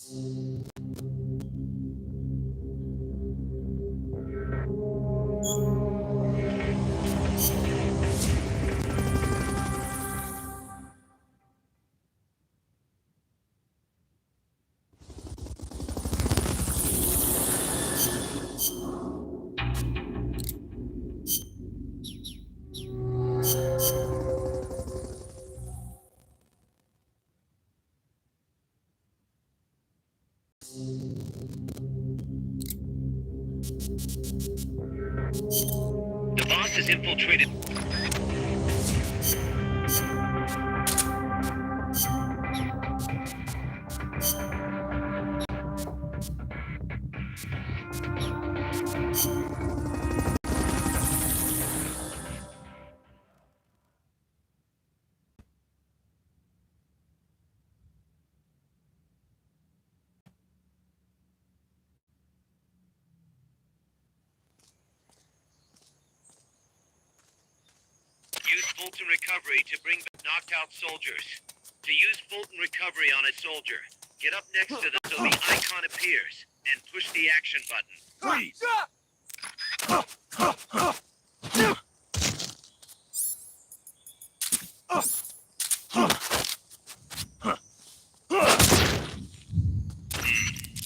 The boss has infiltrated. Use Fulton Recovery to bring back knocked out soldiers. To use Fulton Recovery on a soldier, get up next to them so the icon appears, and push the action button. Freeze!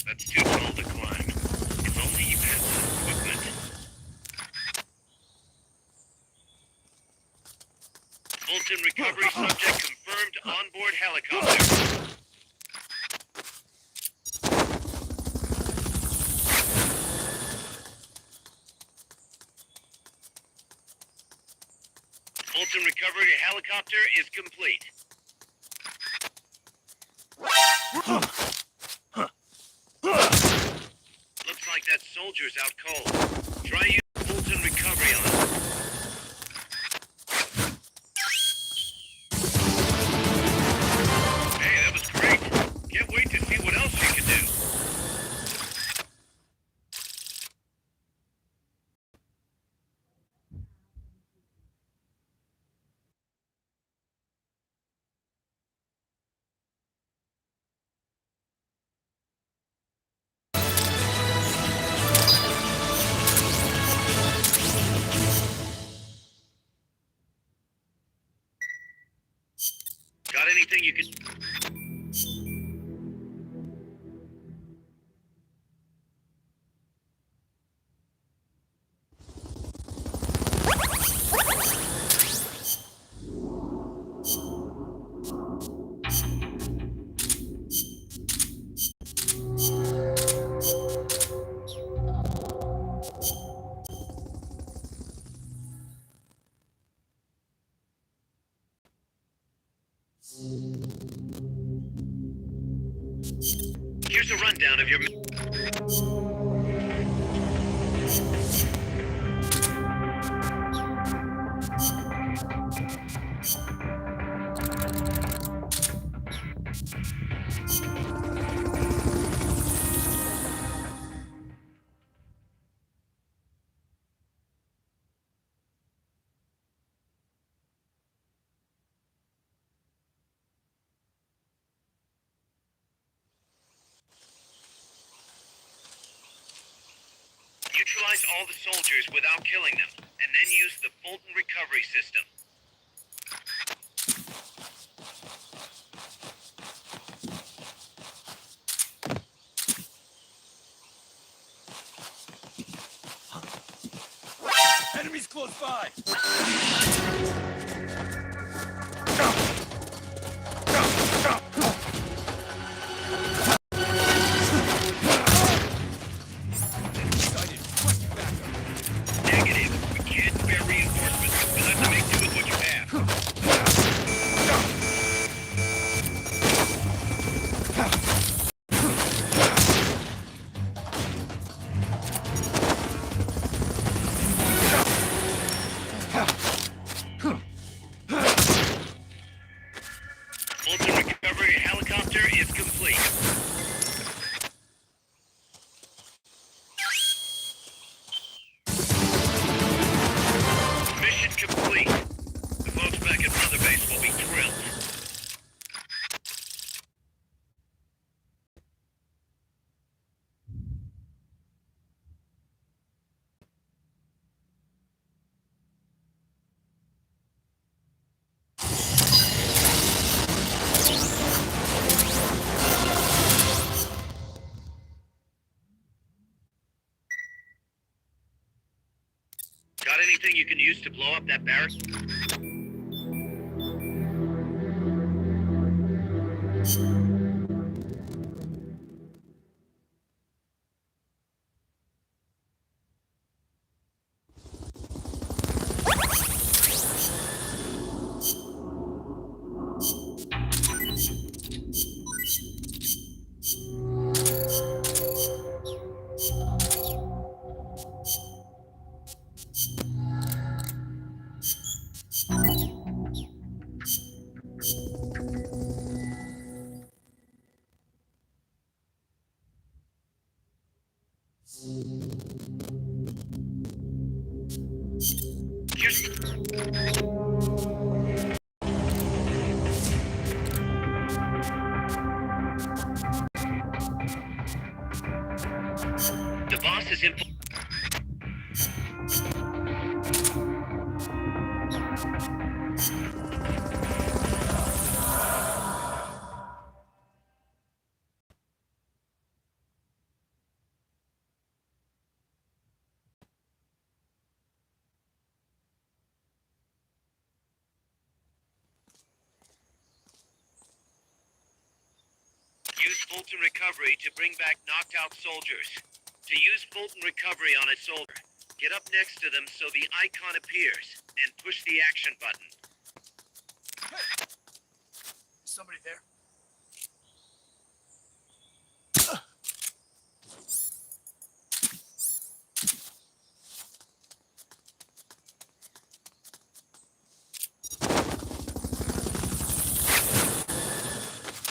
That's too tall to climb. If only you had some equipment. Fulton Recovery subject confirmed onboard helicopter. Fulton Recovery helicopter is complete. Looks like that soldier's out cold. Try use Fulton Recovery on him. Hey, that was great. Can't wait to see what else you can do. Got anything you could... Here's a rundown of your... Neutralize all the soldiers without killing them, and then use the Fulton Recovery system. Enemies close by! Negative. We can't spare reinforcements. We'll have to make do with what you have. Fulton Recovery helicopter is complete. Mission complete. The folks back at Mother Base will be thrilled. anything you can use to blow up that barrack? The boss is in. Use Fulton Recovery to bring back knocked out soldiers. To use Fulton Recovery on a soldier, get up next to them so the icon appears, and push the action button. Hey! Somebody there?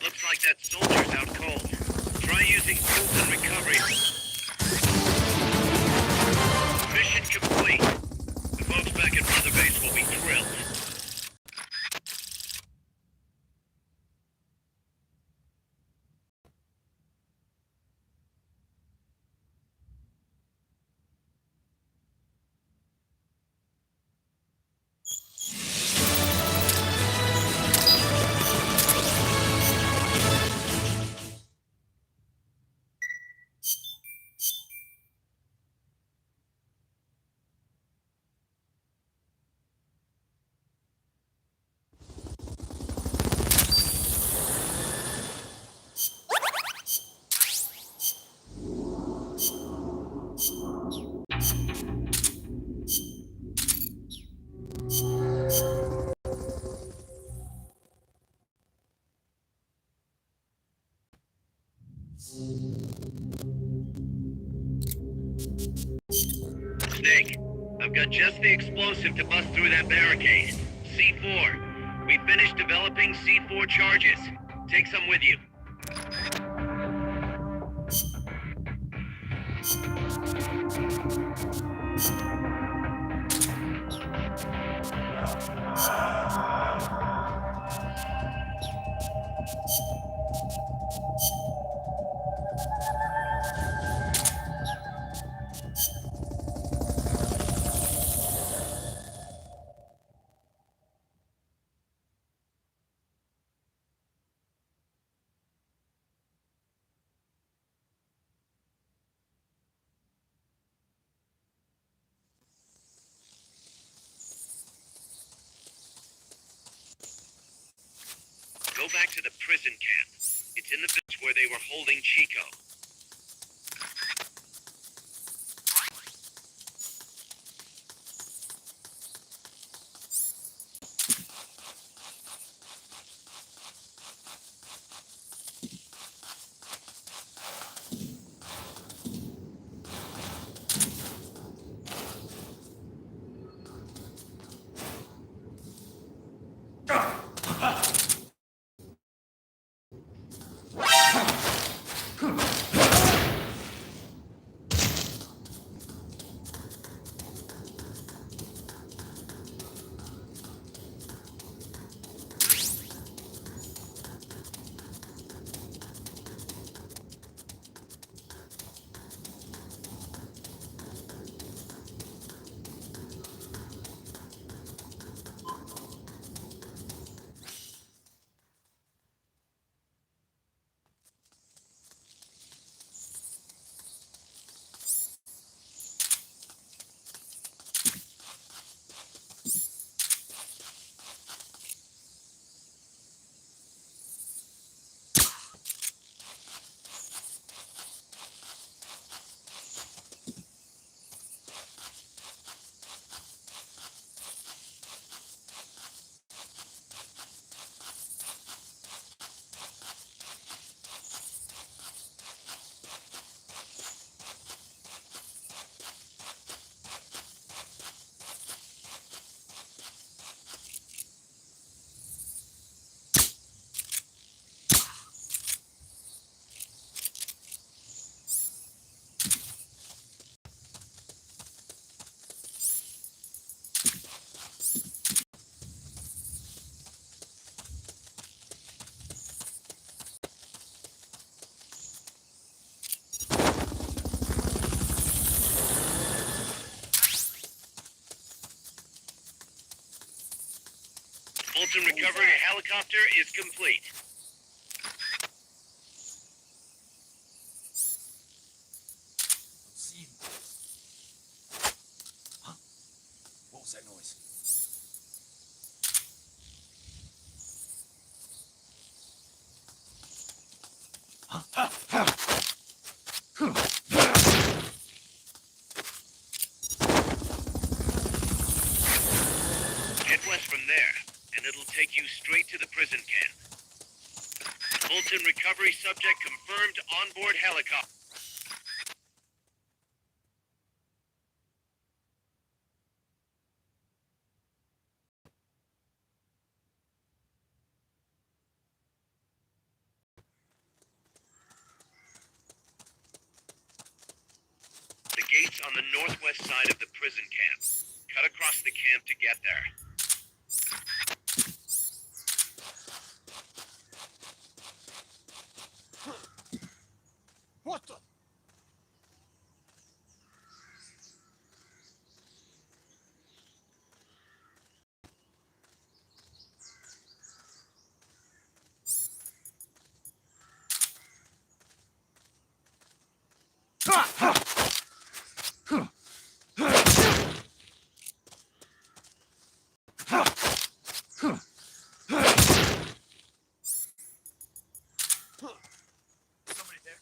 Looks like that soldier's out cold. Try using Fulton Recovery. Mission complete. The folks back at Mother Base will be thrilled. Snake, I've got just the explosive to bust through that barricade. C4. We finished developing C4 charges. Take some with you. Go back to the prison camp. It's in the village where they were holding Chico. Fulton recovery helicopter is complete. See. Huh? What was that noise? Head west from there, and it'll take you straight to the prison camp. Fulton recovery subject confirmed onboard helicopter. The gate's on the northwest side of the prison camp. Cut across the camp to get there. What the? Somebody there.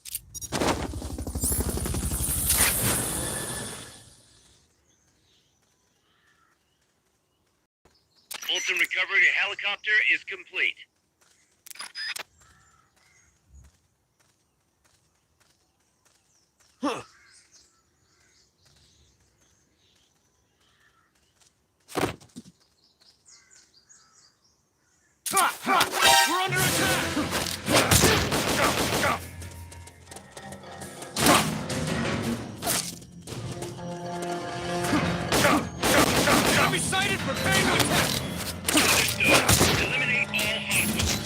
Fulton recovery helicopter is complete. Huh. We're under attack! Enemy sighted! Preparing to attack! Understood. Eliminate all hostiles.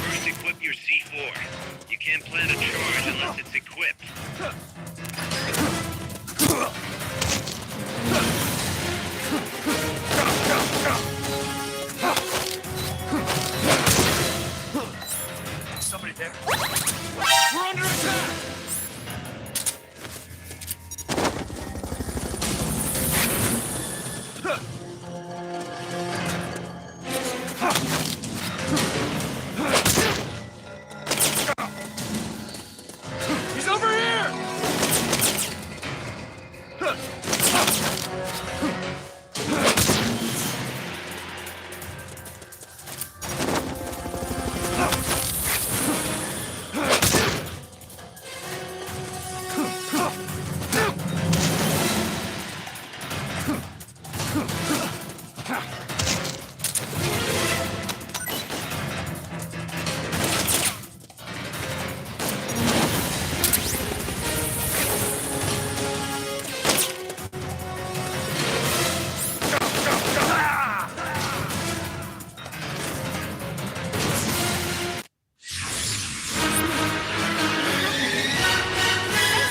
First, equip your C4. You can't plan a charge unless it's equipped. Somebody there. We're under attack! He's over here!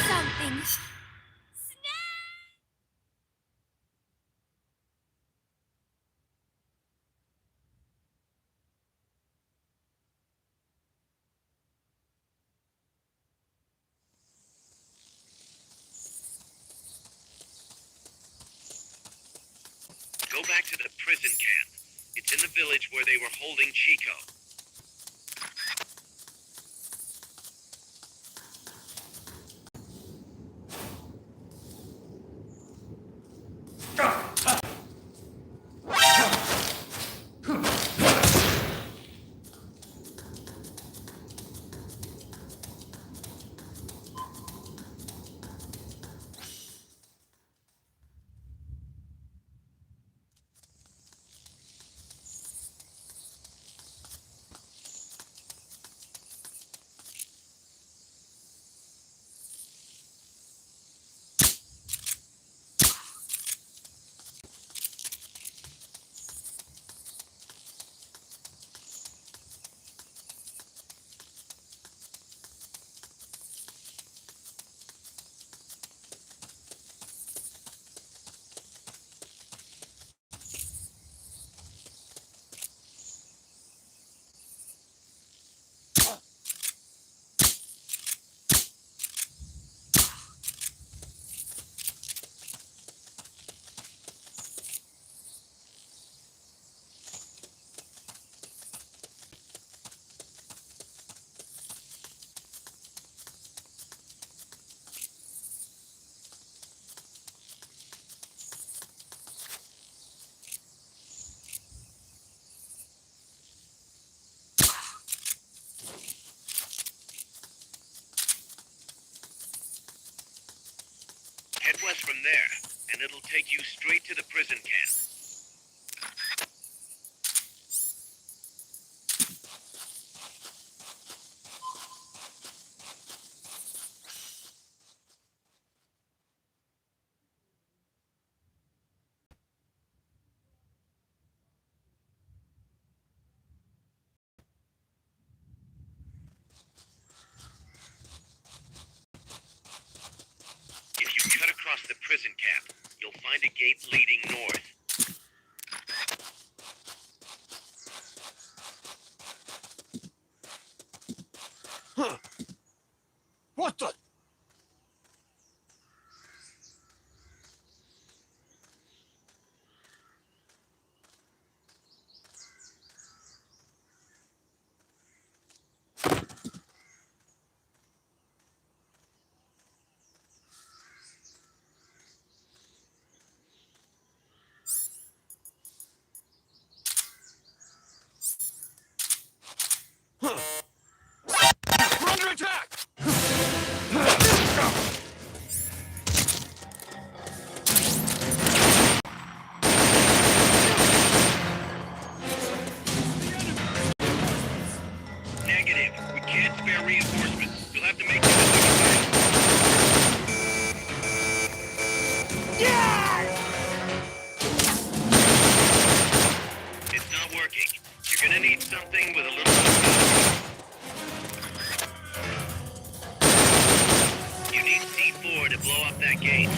Something. Go back to the prison camp. It's in the village where they were holding Chico. there, and it'll take you straight to the prison camp. If you cut across the prison camp, you'll find a gate leading north. Huh. What the? Huh. We're under attack! Negative. We can't spare reinforcements. You'll have to make them. It's not working. You're gonna need something with a little more power. You need C4 to blow up that gate.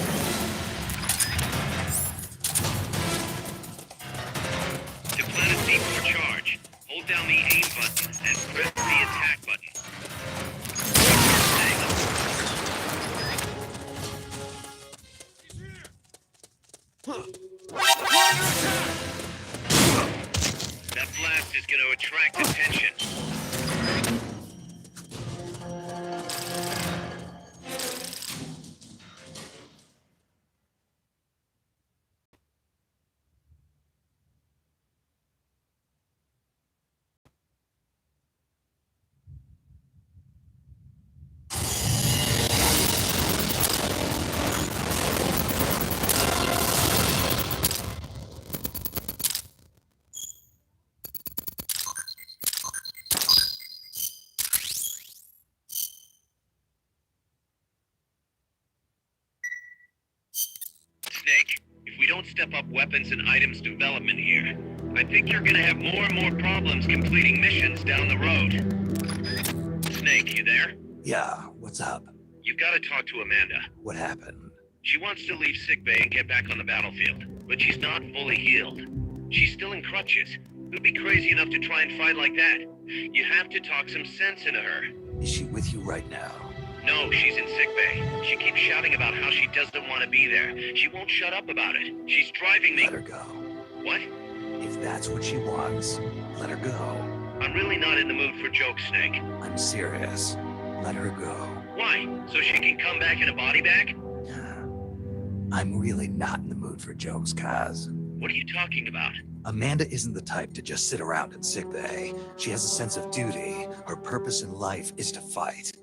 To plant a C4 charge, hold down the aim button and press the attack button. Huh. We're under attack! That blast is going to attract attention. Snake, if we don't step up weapons and items development here, I think you're gonna have more and more problems completing missions down the road. Snake, you there? Yeah, what's up? You've got to talk to Amanda. What happened? She wants to leave sickbay and get back on the battlefield, but she's not fully healed. She's still in crutches. Who'd be crazy enough to try and fight like that? You have to talk some sense into her. Is she with you right now? No, she's in sickbay. She keeps shouting about how she doesn't want to be there. She won't shut up about it. She's driving me. Let her go. What? If that's what she wants, let her go. I'm really not in the mood for jokes, Snake. I'm serious. Let her go. Why? So she can come back in a body bag? I'm really not in the mood for jokes, Kaz. What are you talking about? Amanda isn't the type to just sit around in sickbay. She has a sense of duty. Her purpose in life is to fight.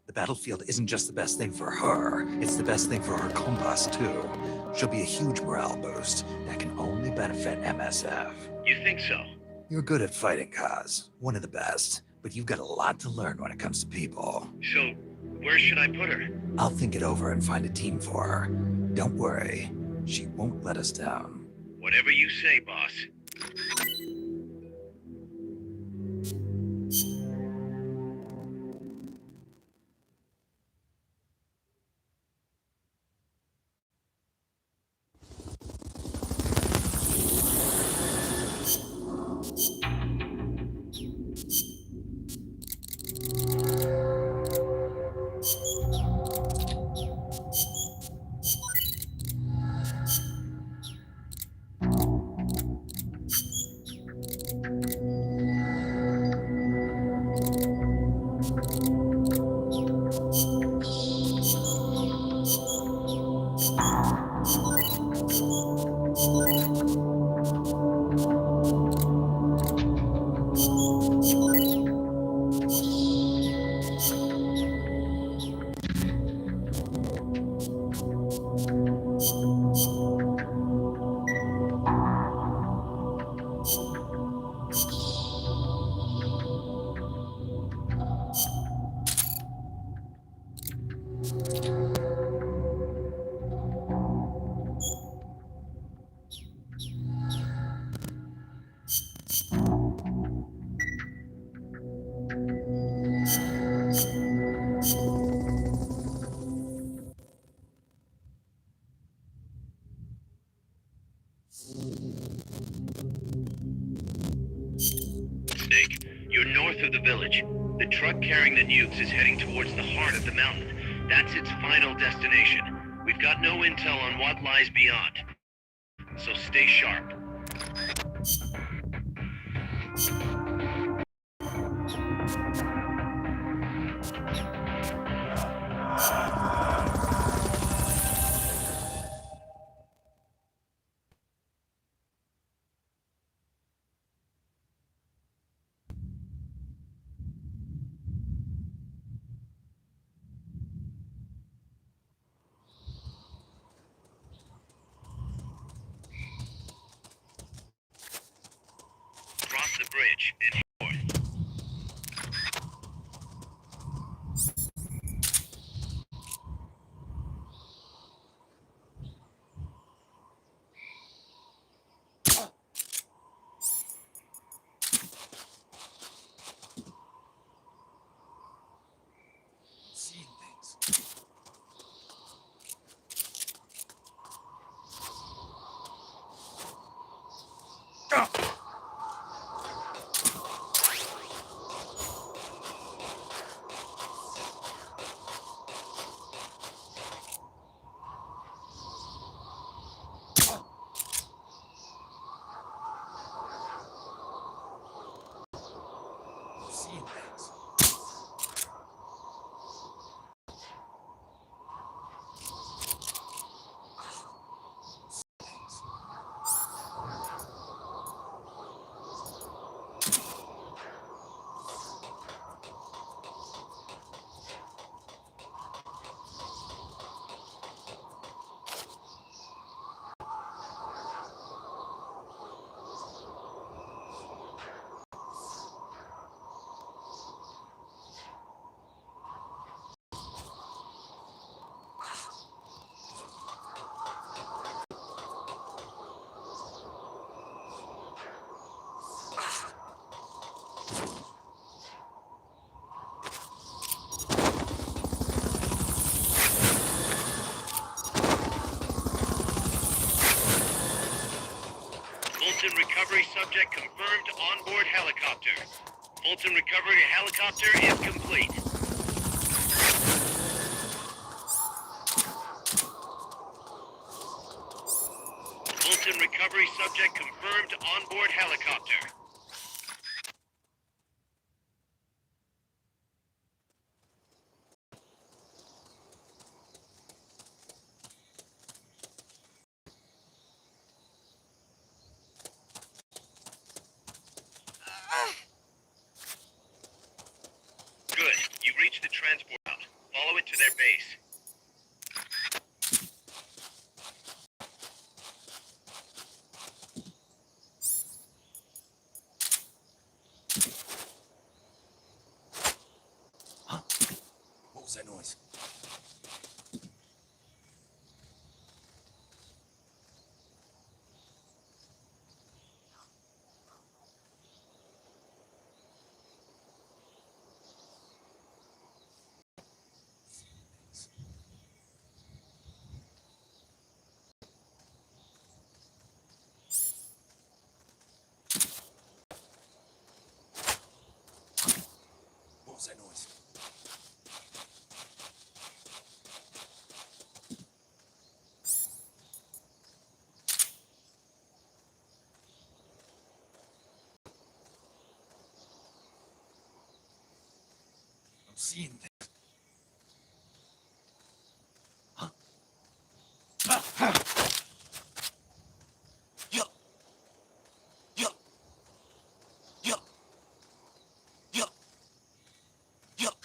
The battlefield isn't just the best thing for her, it's the best thing for her compas too. She'll be a huge morale boost that can only benefit MSF. You think so? You're good at fighting, Kaz. One of the best. But you've got a lot to learn when it comes to people. So, where should I put her? I'll think it over and find a team for her. Don't worry. She won't let us down. Whatever you say, boss. of the village. The truck carrying the nukes is heading towards the heart of the mountain. That's its final destination. We've got no intel on what lies beyond. So stay sharp. Cross the bridge and north. Seeing things. Seeing things. Fulton recovery subject confirmed onboard helicopter. Fulton recovery helicopter is complete. Fulton recovery subject confirmed onboard helicopter. Good. You reached the transport route. Follow it to their base. What was that noise? What was that noise? I'm seeing things. Huh? Yup. Yup. Yup. Yup. Yup.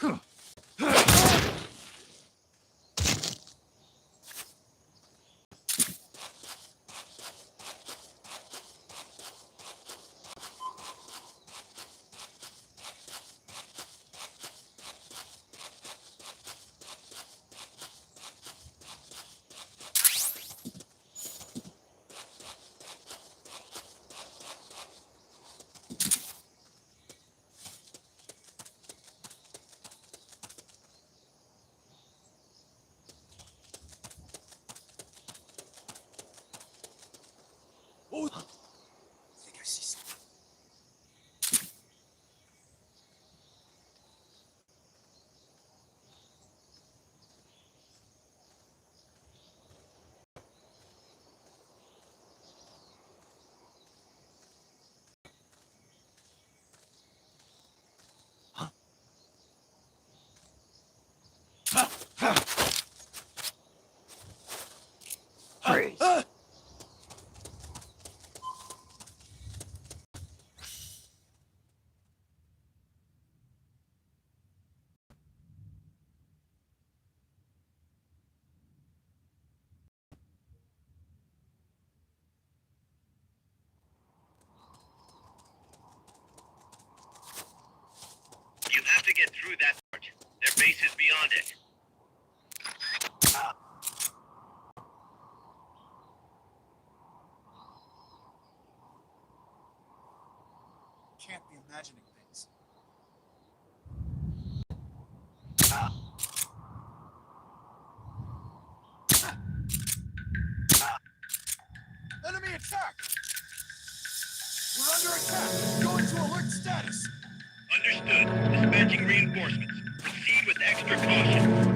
through that part. Their base is beyond it. Can't be imagining things. Enemy attack! We're under attack! Go into alert status! Understood. Dispatching reinforcements. Proceed with extra caution.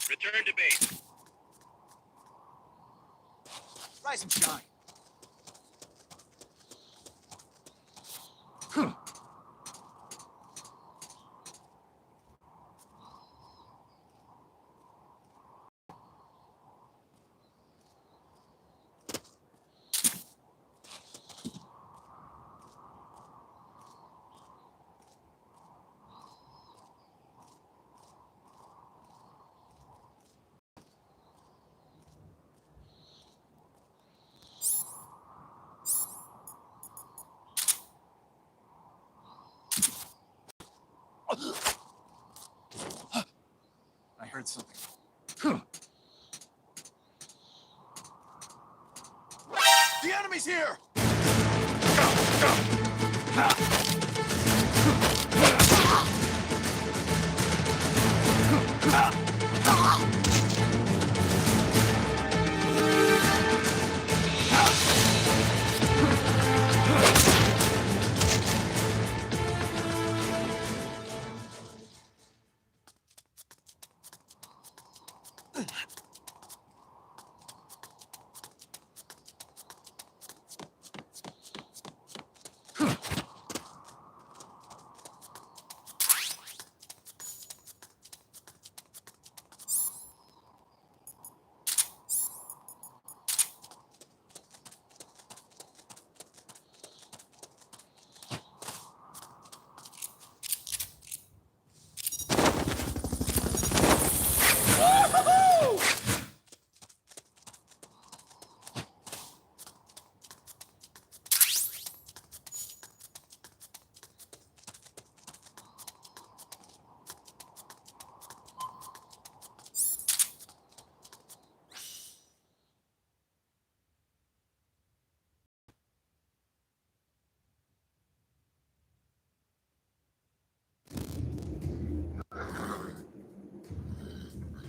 Return to base. Rise and shine. I heard something. The enemy's here!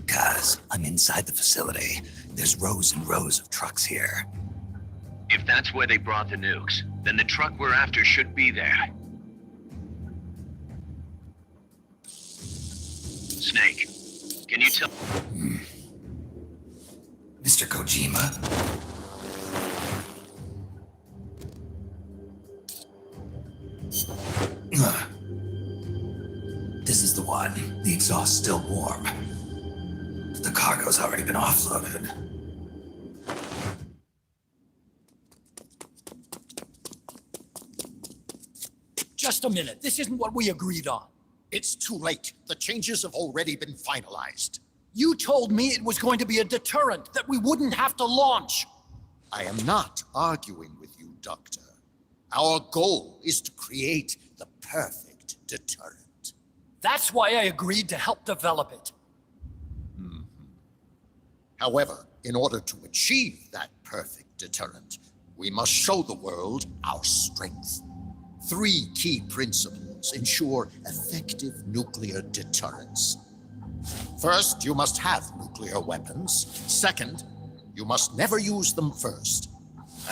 Guys, I'm inside the facility. There's rows and rows of trucks here. If that's where they brought the nukes, then the truck we're after should be there. Snake, can you tell? Mr. Kojima? This is the one. The exhaust's still warm. The cargo's already been offloaded. Just a minute. This isn't what we agreed on. It's too late. The changes have already been finalized. You told me it was going to be a deterrent, that we wouldn't have to launch. I am not arguing with you, Doctor. Our goal is to create the perfect deterrent. That's why I agreed to help develop it. However, in order to achieve that perfect deterrent, we must show the world our strength. 3 key principles ensure effective nuclear deterrence. First, you must have nuclear weapons. Second, you must never use them first.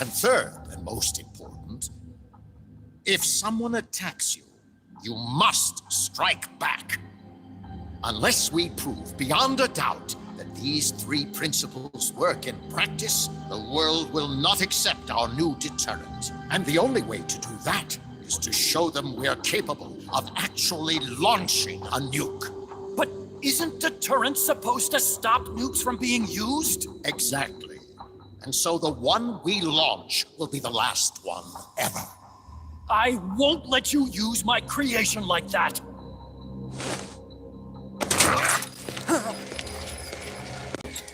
And third, and most important, if someone attacks you, you must strike back. Unless we prove beyond a doubt that these three principles work in practice, the world will not accept our new deterrent. And the only way to do that is to show them we're capable of actually launching a nuke. But isn't deterrence supposed to stop nukes from being used? Exactly. And so the one we launch will be the last one ever. I won't let you use my creation like that.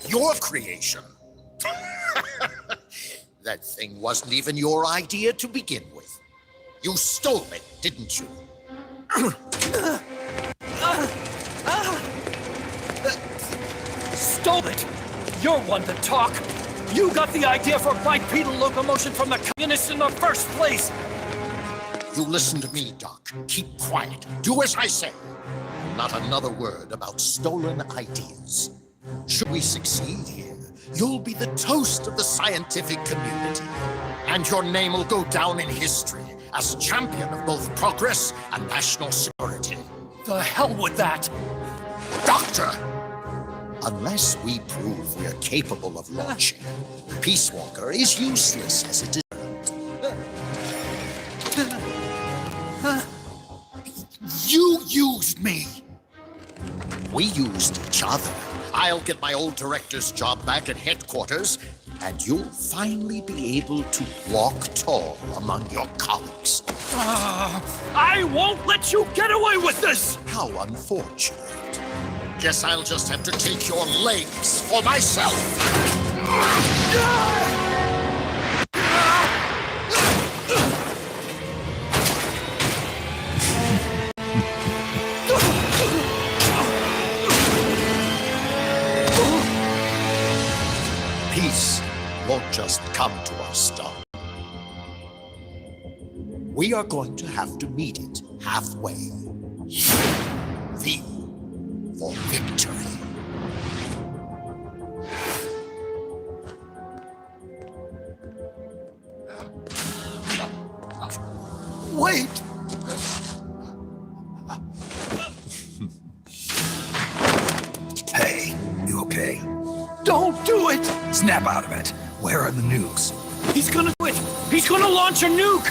Your creation? That thing wasn't even your idea to begin with. You stole it, didn't you? Stole it? You're one to talk. You got the idea for bipedal locomotion from the communists in the first place. You listen to me, Doc. Keep quiet. Do as I say. Not another word about stolen ideas. Should we succeed here, you'll be the toast of the scientific community. And your name will go down in history as champion of both progress and national security. The hell with that. Doctor! Unless we prove we're capable of launching, Peace Walker is useless as a deterrent. You used me. We used each other. I'll get my old director's job back at headquarters, and you'll finally be able to walk tall among your colleagues. I won't let you get away with this! How unfortunate. Guess I'll just have to take your legs for myself. Peace won't just come to us, Doc. We are going to have to meet it halfway. V for victory. Wait! Hey, you okay? Don't do it! Snap out of it. Where are the nukes? He's gonna do it! He's gonna launch a nuke!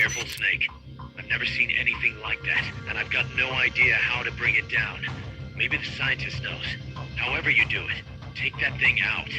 Careful, Snake. I've never seen anything like that, and I've got no idea how to bring it down. Maybe the scientist knows. However you do it, take that thing out.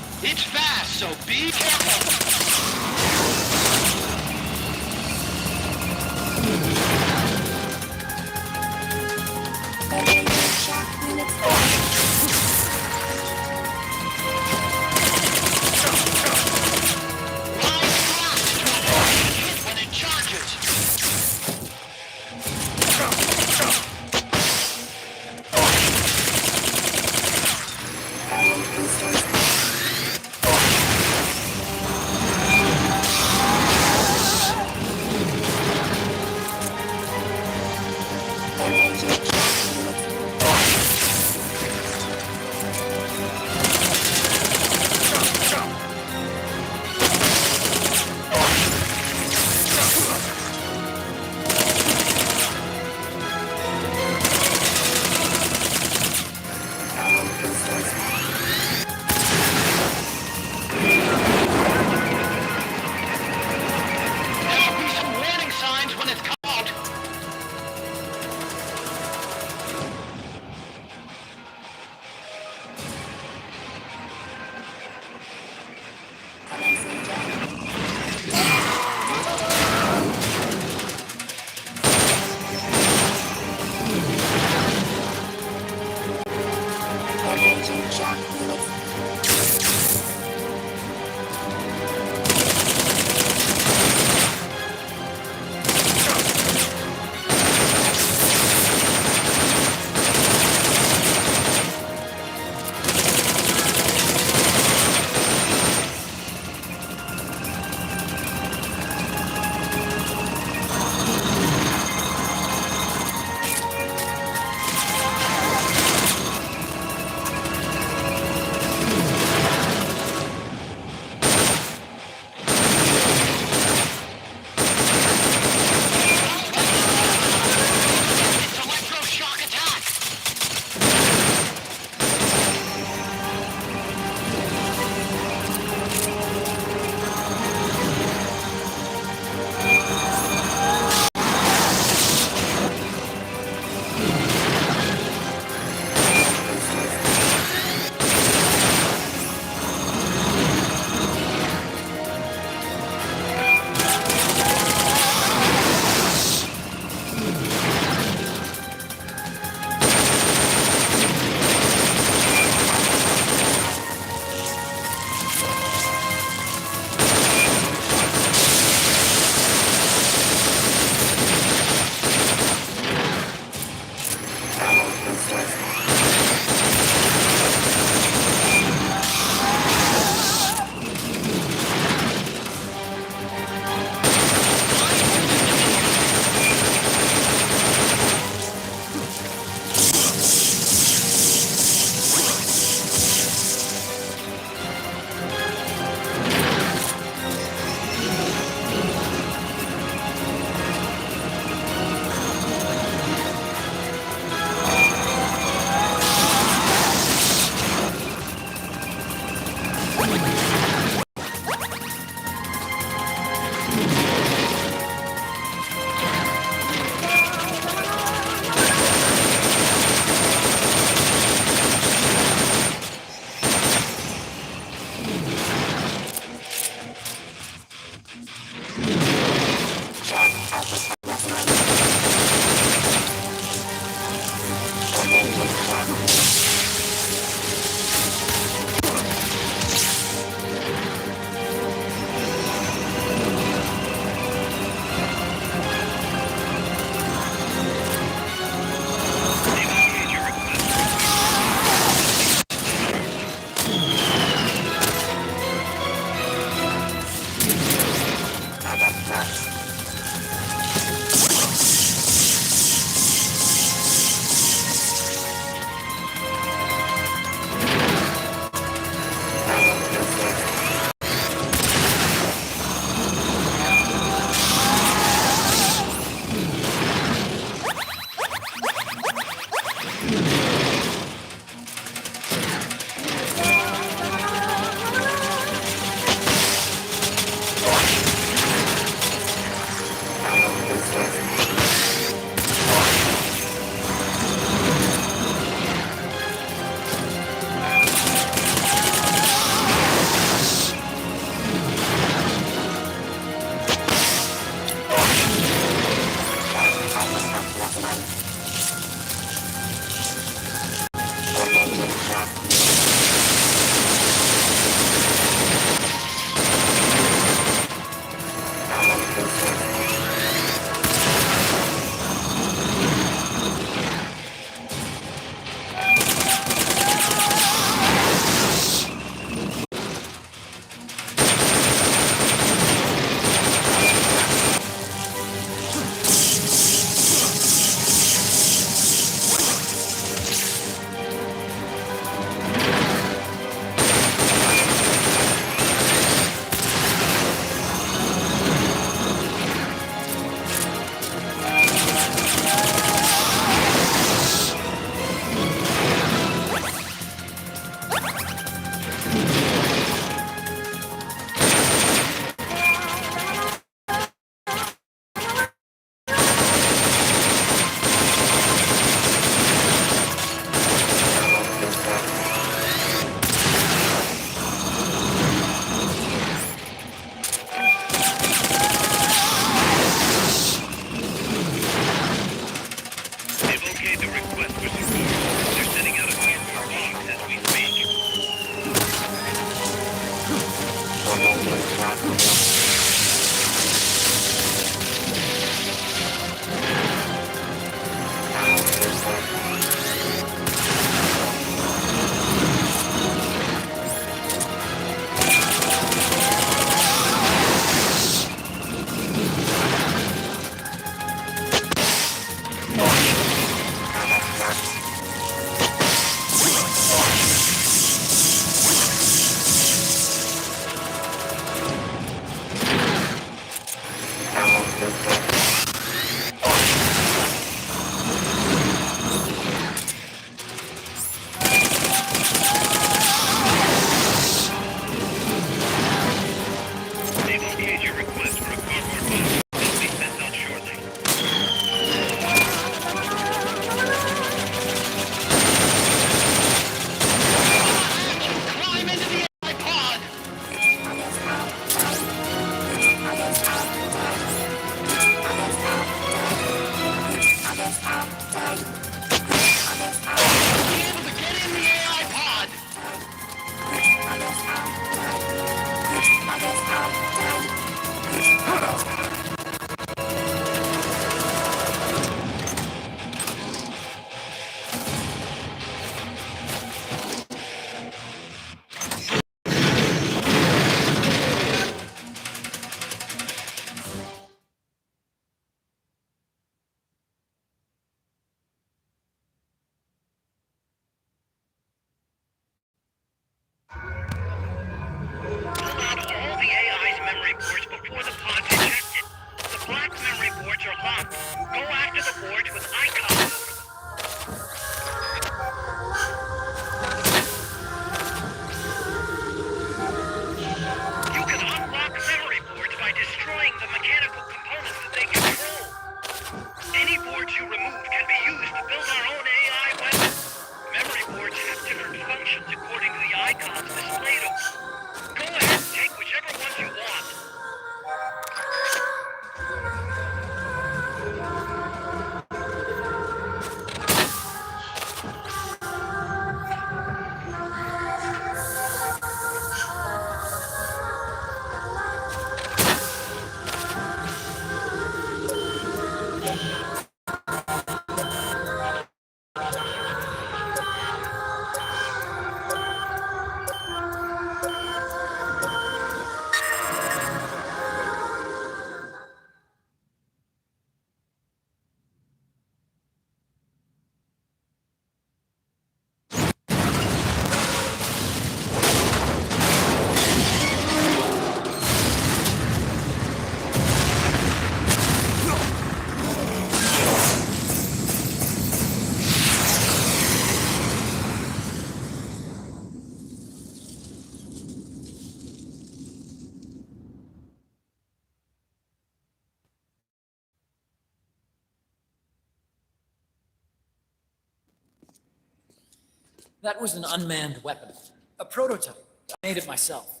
That was an unmanned weapon. A prototype. I made it myself.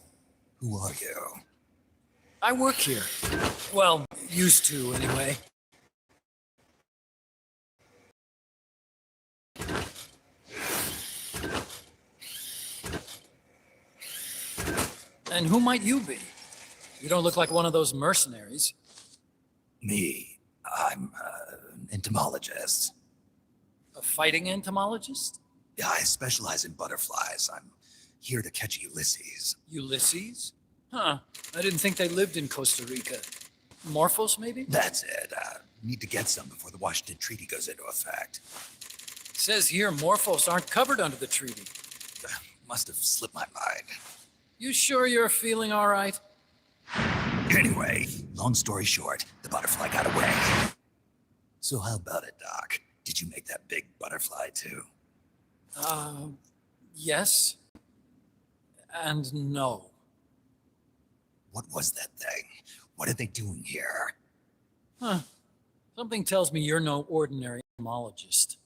Who are you? I work here. Well, used to, anyway. And who might you be? You don't look like one of those mercenaries. Me. I'm an entomologist. A fighting entomologist? Yeah, I specialize in butterflies. I'm here to catch Ulysses. Ulysses? Huh. I didn't think they lived in Costa Rica. Morphos, maybe? That's it. Need to get some before the Washington Treaty goes into effect. Says here Morphos aren't covered under the treaty. Must have slipped my mind. You sure you're feeling all right? Anyway, long story short, the butterfly got away. So how about it, Doc? Did you make that big butterfly too? Yes. And no. What was that thing? What are they doing here? Huh. Something tells me you're no ordinary entomologist.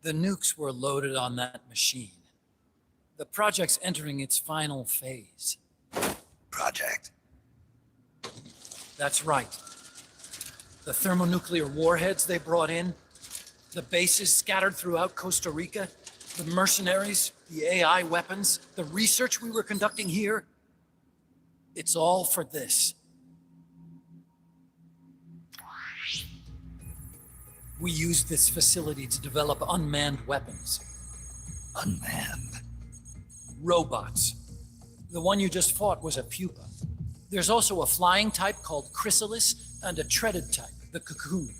The nukes were loaded on that machine. The project's entering its final phase. Project? That's right. The thermonuclear warheads they brought in, the bases scattered throughout Costa Rica, the mercenaries, the AI weapons, the research we were conducting here, it's all for this. We used this facility to develop unmanned weapons. Unmanned? Robots. The one you just fought was a pupa. There's also a flying type called chrysalis and a treaded type, the cocoon.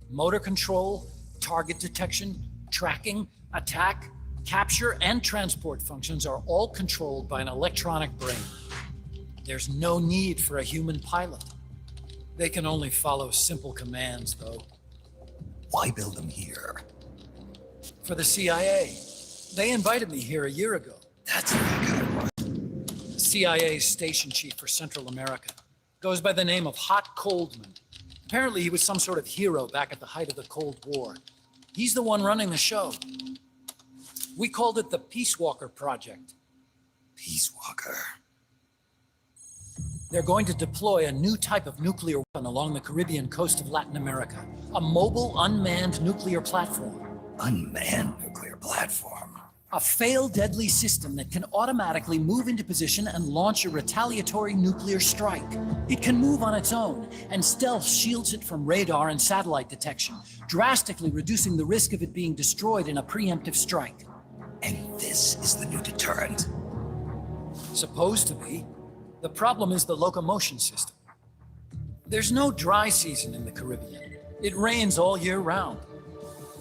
Motor control, target detection, tracking, attack, capture, and transport functions are all controlled by an electronic brain. There's no need for a human pilot. They can only follow simple commands, though. Why build them here? For the CIA. They invited me here a year ago. That's the guy I want. CIA's station chief for Central America. Goes by the name of Hot Coldman. Apparently he was some sort of hero back at the height of the Cold War. He's the one running the show. We called it the Peace Walker Project. Peace Walker. They're going to deploy a new type of nuclear weapon along the Caribbean coast of Latin America. A mobile, unmanned nuclear platform. Unmanned nuclear platform. A fail-deadly system that can automatically move into position and launch a retaliatory nuclear strike. It can move on its own, and stealth shields it from radar and satellite detection, drastically reducing the risk of it being destroyed in a preemptive strike. And this is the new deterrent. Supposed to be. The problem is the locomotion system. There's no dry season in the Caribbean. It rains all year round.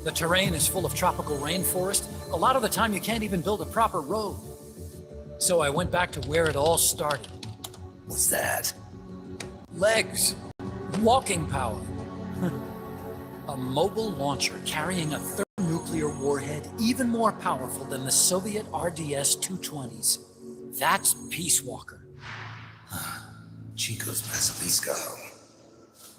The terrain is full of tropical rainforest. A lot of the time you can't even build a proper road. So I went back to where it all started. What's that? Legs. Walking power. A mobile launcher carrying a thermonuclear warhead even more powerful than the Soviet RDS-220s. That's Peace Walker. Chico's Basilisco.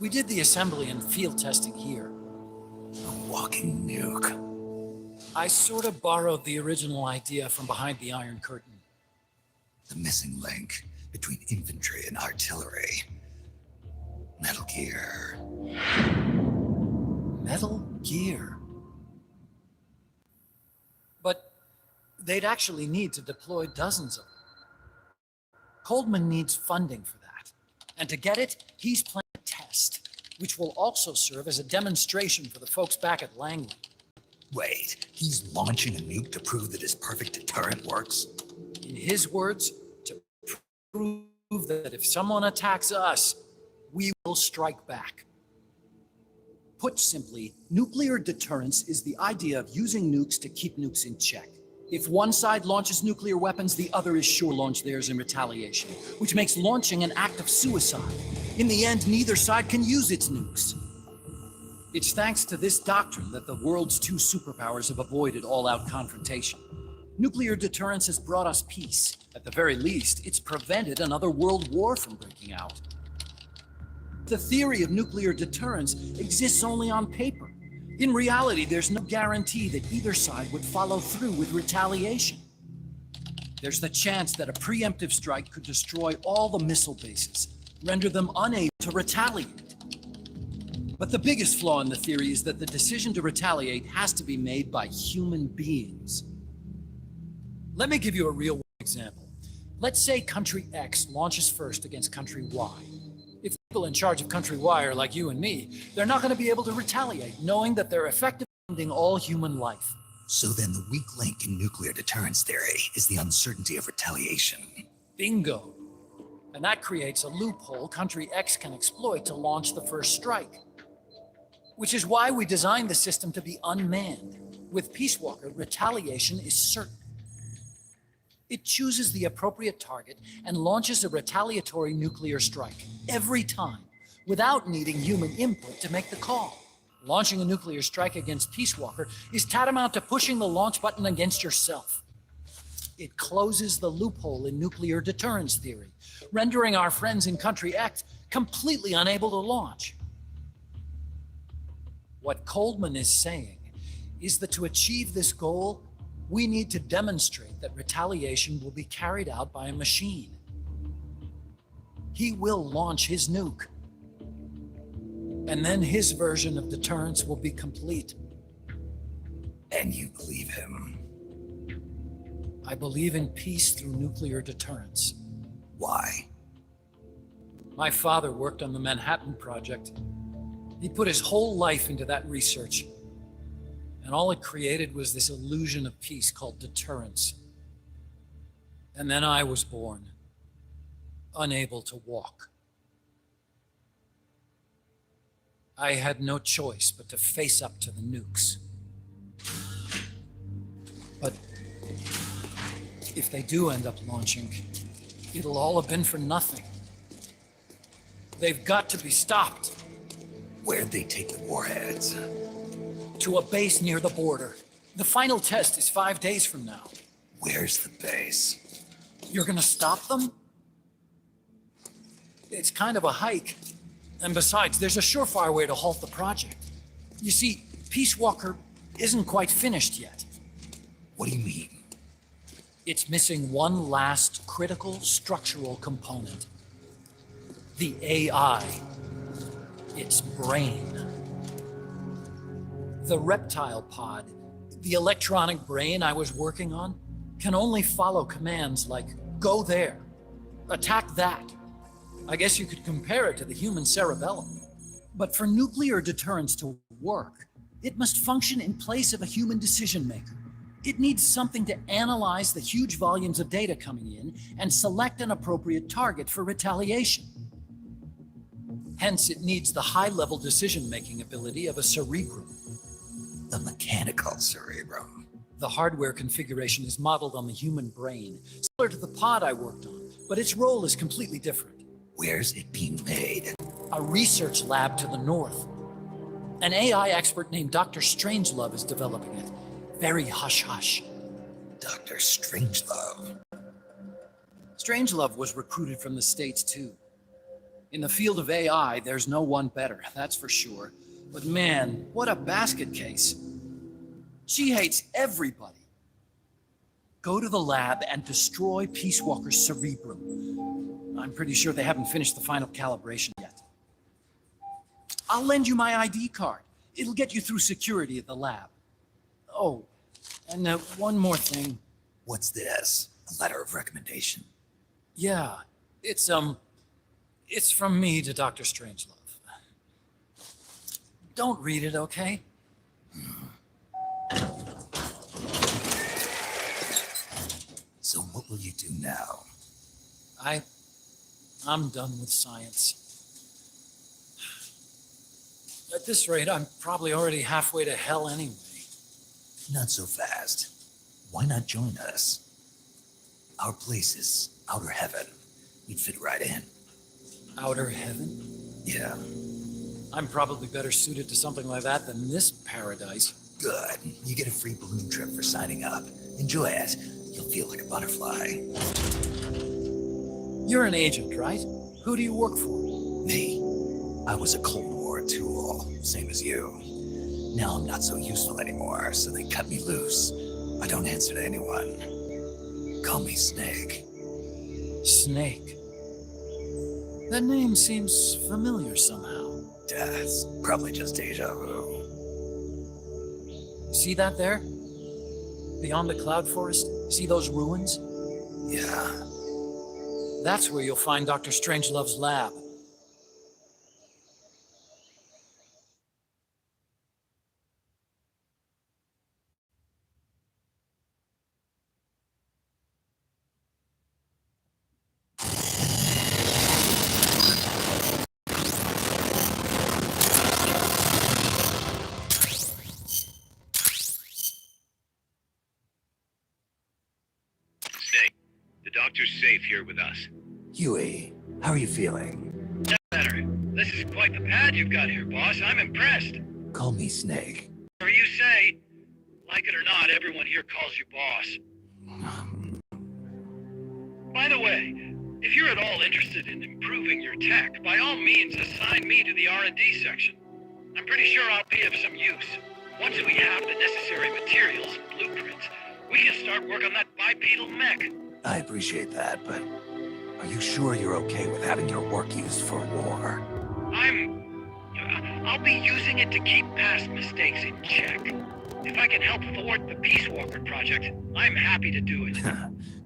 We did the assembly and field testing here. A walking nuke. I sort of borrowed the original idea from behind the Iron Curtain. The missing link between infantry and artillery. Metal Gear. Metal Gear. But they'd actually need to deploy dozens of them. Coldman needs funding for that. And to get it, he's planning a test, which will also serve as a demonstration for the folks back at Langley. Wait, he's launching a nuke to prove that his perfect deterrent works? In his words, to prove that if someone attacks us, we will strike back. Put simply, nuclear deterrence is the idea of using nukes to keep nukes in check. If one side launches nuclear weapons, the other is sure to launch theirs in retaliation, which makes launching an act of suicide. In the end, neither side can use its nukes. It's thanks to this doctrine that the world's two superpowers have avoided all-out confrontation. Nuclear deterrence has brought us peace. At the very least, it's prevented another world war from breaking out. The theory of nuclear deterrence exists only on paper. In reality, there's no guarantee that either side would follow through with retaliation. There's the chance that a preemptive strike could destroy all the missile bases, render them unable to retaliate. But the biggest flaw in the theory is that the decision to retaliate has to be made by human beings. Let me give you a real example. Let's say country X launches first against country Y. If people in charge of country Y are like you and me, they're not going to be able to retaliate, knowing that they're effectively ending all human life. So then the weak link in nuclear deterrence theory is the uncertainty of retaliation. Bingo. And that creates a loophole country X can exploit to launch the first strike. Which is why we designed the system to be unmanned. With Peace Walker, retaliation is certain. It chooses the appropriate target and launches a retaliatory nuclear strike every time, without needing human input to make the call. Launching a nuclear strike against Peace Walker is tantamount to pushing the launch button against yourself. It closes the loophole in nuclear deterrence theory, rendering our friends in Country X completely unable to launch. What Coleman is saying is that to achieve this goal, we need to demonstrate that retaliation will be carried out by a machine. He will launch his nuke, and then his version of deterrence will be complete. And you believe him? I believe in peace through nuclear deterrence. Why? My father worked on the Manhattan Project. He put his whole life into that research, and all it created was this illusion of peace called deterrence. And then I was born, unable to walk. I had no choice but to face up to the nukes. But if they do end up launching, it'll all have been for nothing. They've got to be stopped. Where'd they take the warheads? To a base near the border. The final test is 5 days from now. Where's the base? You're gonna stop them? It's kind of a hike. And besides, there's a surefire way to halt the project. You see, Peace Walker isn't quite finished yet. What do you mean? It's missing one last critical structural component. The AI. Its brain. The reptile pod, the electronic brain I was working on, can only follow commands like, go there, attack that. I guess you could compare it to the human cerebellum. But for nuclear deterrence to work, it must function in place of a human decision maker. It needs something to analyze the huge volumes of data coming in and select an appropriate target for retaliation. Hence, it needs the high-level decision-making ability of a cerebrum. The mechanical cerebrum. The hardware configuration is modeled on the human brain, similar to the pod I worked on, but its role is completely different. Where's it being made? A research lab to the north. An AI expert named Dr. Strangelove is developing it. Very hush-hush. Dr. Strangelove. Strangelove was recruited from the States, too. In the field of AI, there's no one better, that's for sure. But man, what a basket case. She hates everybody. Go to the lab and destroy Peace Walker's cerebrum. I'm pretty sure they haven't finished the final calibration yet. I'll lend you my ID card. It'll get you through security at the lab. Oh, and one more thing. What's this? A letter of recommendation? Yeah, it's from me to Dr. Strangelove. Don't read it, okay? So what will you do now? I'm done with science. At this rate, I'm probably already halfway to hell anyway. Not so fast. Why not join us? Our place is outer heaven. You'd fit right in. Outer heaven? Yeah. I'm probably better suited to something like that than this paradise. Good. You get a free balloon trip for signing up. Enjoy it. You'll feel like a butterfly. You're an agent, right? Who do you work for? Me. I was a Cold War tool, same as you. Now I'm not so useful anymore, so they cut me loose. I don't answer to anyone. Call me Snake. Snake. That name seems familiar somehow. That's probably just deja vu. See that there? Beyond the cloud forest? See those ruins? Yeah. That's where you'll find Dr. Strangelove's lab. Snake, the doctor's safe here with us. Huey, how are you feeling? Better. This is quite the pad you've got here, boss. I'm impressed. Call me Snake. Whatever you say. Like it or not, everyone here calls you boss. By the way, if you're at all interested in improving your tech, by all means assign me to the R&D section. I'm pretty sure I'll be of some use. Once we have the necessary materials and blueprints, we can start work on that bipedal mech. I appreciate that, but are you sure you're okay with having your work used for war? I'll be using it to keep past mistakes in check. If I can help thwart the Peace Walker project, I'm happy to do it.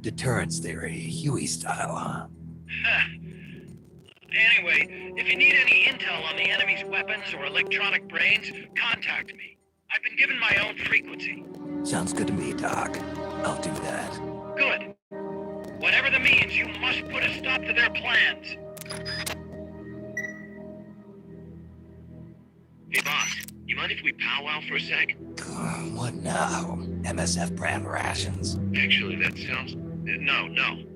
Deterrence theory, Huey style, huh? Anyway, if you need any intel on the enemy's weapons or electronic brains, contact me. I've been given my own frequency. Sounds good to me, Doc. I'll do that. Good. Whatever the means, you must put a stop to their plans. Hey, boss. You mind if we powwow for a sec? What now? MSF brand rations? Actually, that sounds... No.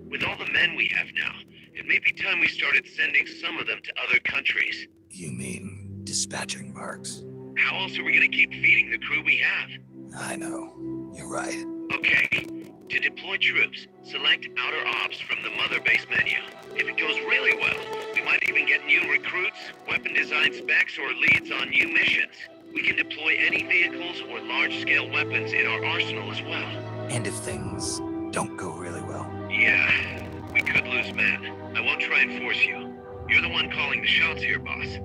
With all the men we have now, it may be time we started sending some of them to other countries. You mean dispatching marks? How else are we gonna keep feeding the crew we have? I know. You're right. Okay. To deploy troops, select outer ops from the mother base menu. If it goes really well, we might even get new recruits, weapon design specs, or leads on new missions. We can deploy any vehicles or large-scale weapons in our arsenal as well. And if things don't go really well? Yeah, we could lose men. I won't try and force you. You're the one calling the shots here, boss.